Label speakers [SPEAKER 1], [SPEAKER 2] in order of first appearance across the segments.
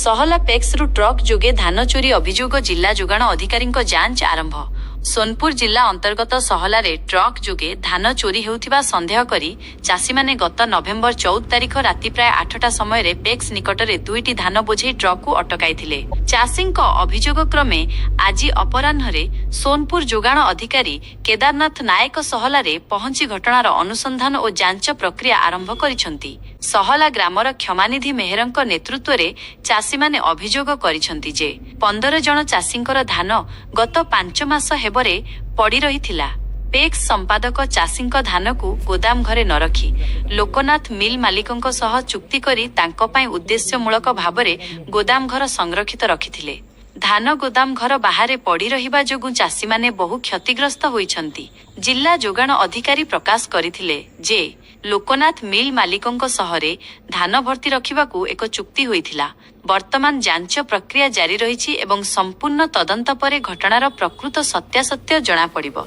[SPEAKER 1] सहला पेक्सरु ट्रक जोगे धान चोरी अभियोग जिला जोगाण अधिकारी जांच आरंभ। सोनपुर जिला अंतर्गत सहला रे ट्रक जोगे धान चोरी हेउथिबा संदेह करी चाषी माने गत नवेम्बर 14 तारिख राति प्राय 8टा समय रे पेक्स निकटरे दुईटी धान बोझे ट्रक को अटकाइथिले। चाषींक अभियोग क्रमे आज अपराह्न सोनपुर जोगाण अधिकारी केदारनाथ नायक सहला रे पहुंची घटनार अनुसंधान और जांच प्रक्रिया आरंभ करिसंती। सहला ग्रामर क्षमानिधि मेहरंक नेतृत्व रे चाषी माने अभियोग करिसंती जे 15 जन चाषींकर धान गत 5 मास हेबरे पड़ी रहिथिला। पेक्स संपादक चाषींक धान को गोदाम घरे न रखी लोकनाथ मिल मालिकंक सह चुक्ति करी तांको पई उद्देश्यमूलक भाबरे गोदाम घर संरक्षित रखिथिले। धान गोदाम घर बाहर पड़ी रहिबा जोगु चाषी माने बहु क्षतिग्रस्त होइछंती। जिला जोगाण अधिकारी प्रकाश करिथिले जे लोकनाथ मिल मालिकंक सहरे धान भर्ती रखिबाकू एक चुक्ति होइथिला। वर्तमान जांच प्रक्रिया जारी रहिछि एवं संपूर्ण तदंत परे घटनार प्रकृत सत्यासत्य जणा पड़िबो।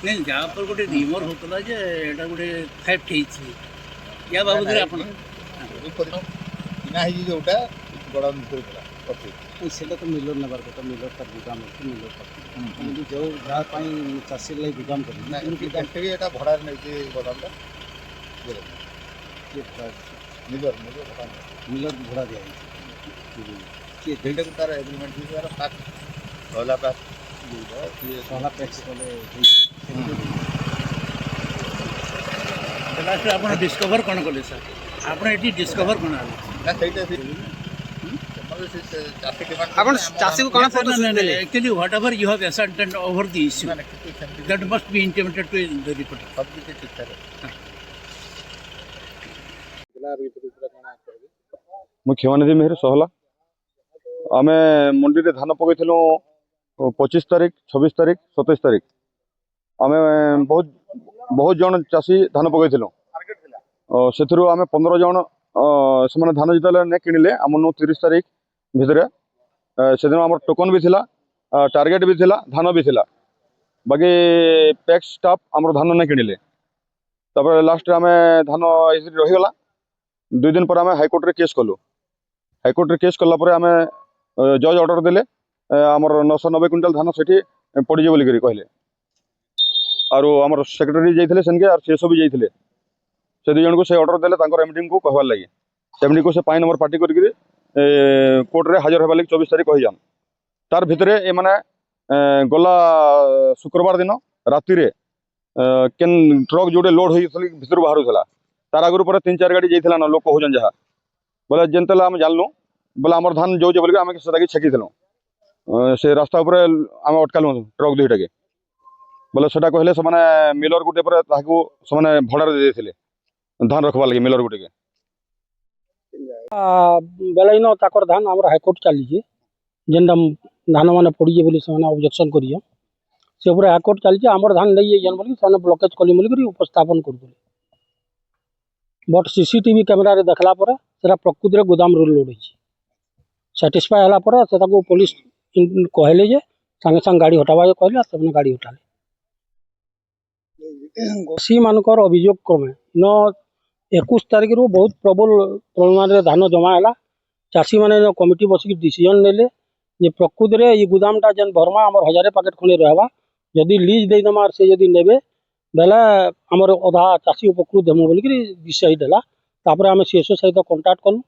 [SPEAKER 2] नहीं जहाँ पर गोटे रिमर होता जे एटा गोटे थेफ्ट हेछि या बाबू रे आपण
[SPEAKER 3] ना ही जोटा बड़ा निकलला ओके
[SPEAKER 2] सेटा तो मिलर नबार को मिलर का गुदाम मिलर का जो जहाँ पाई चाषी लाई गुदाम कर
[SPEAKER 3] ना इनकी फैक्ट्री एटा भड़ा नै जे गोदाम का
[SPEAKER 2] मिलर भड़ा दिया
[SPEAKER 3] के डेटा को तार एग्रीमेंट भी तार पाक होला पाक
[SPEAKER 2] सहला पैक्स बोले लास्ट आपण डिस्कवर कोन करले सर आपण एटी डिस्कवर कोन आले
[SPEAKER 3] ना सेटा फिर
[SPEAKER 2] आपण चासी को कोन फोटो actually whatever you have ascertained over the issue that must be intimated to the reporter
[SPEAKER 3] सब कुछ ठीक है
[SPEAKER 4] मुख्यमंत्री मेहर सहला आम मंडी रे धान पकईलु 25 तारिख 26 तारिख 27 तारिख आम बहुत जन चाषी धान पकईलु से आम 15 जन से धान जिते नहीं किणिले आम 30 तारिख भितर से दिन आम टोकन भी थिला टार्गेट भी थिला धान भी थिला बाकी पैक्स स्टाफ आम धान नहीं किणिले तापर लास्ट आम धान रहीगला 2 दिन पर आम हाईकोर्ट रे केस कलु हाईकोर्ट रे केस कला आम जज ऑर्डर देले आमर 990 क्विंटाल धान से पड़े बोलिक कहले आरो आमर सेक्रेटरी जाइए सेनके आर सीएसओ भी जाइए से 2 जन को से ऑर्डर देले तांकर एमडी को कहबार लगे एमडी को से 5 नंबर पार्टी करके कोर्ट रे हाजर होगा लगे 24 तारिख कही जान तार भितरे ए माने गला शुक्रवार दिन राति रे केन ट्रक जोड़े लोड होई भितर बाहर होता तार आगुरी पर 3-4 गाड़ी जाइए ना लोक कहून जहाँ बोले जेनते आम जानलु बोले आमर धान जो बोलिक आम से छेकिलु से रास्ता उपर आम अटकालु ट्रक 2टा के बोले से कहले से मिलर गुटे पर से भड़ा दे धान रखवा लगे मिलर गुटे के
[SPEAKER 5] बेले इन ताकर धान आम हाईकोर्ट चली जेनटा धान मैंने पड़े बोली से ऑब्जेक्शन कर हाईकोर्ट चली आमर धान नहीं जान बोली से ब्लकेज कली बोलिक उपस्थापन कर बट सीसीटीवी कैमेरा रे देखला पर सेरा प्रकृति रे गोदाम रो लोड होई सैटिस्फाई होला पर सेटा को पुलिस कहले जे संगे संग गाड़ी हटावा कहले से गाड़ी हटाले सी मानकर अभियोग क्रमे न 21 तारिख रो बहुत प्रबल परिमाण रे धान जमा हैला चाषी माने कमिटी बसिक डिसीजन नेले जे प्रकृति रे ये गोदामटा जेन भरमा हमर 1000 पैकेट खने रहबा जदी लीज दे दमा से जदी नेबे बेला आमर अधा चाषी उपकृत हेमु बोलिक डिसाइड है तापर आम सीएसओ सहित कंटाक्ट कलु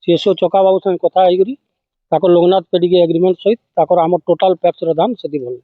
[SPEAKER 5] सीएसओ चका बाबू संगे कथा लोकनाथ पेडी के एग्रीमेंट सहित आम टोटाल पैक्स धान से भल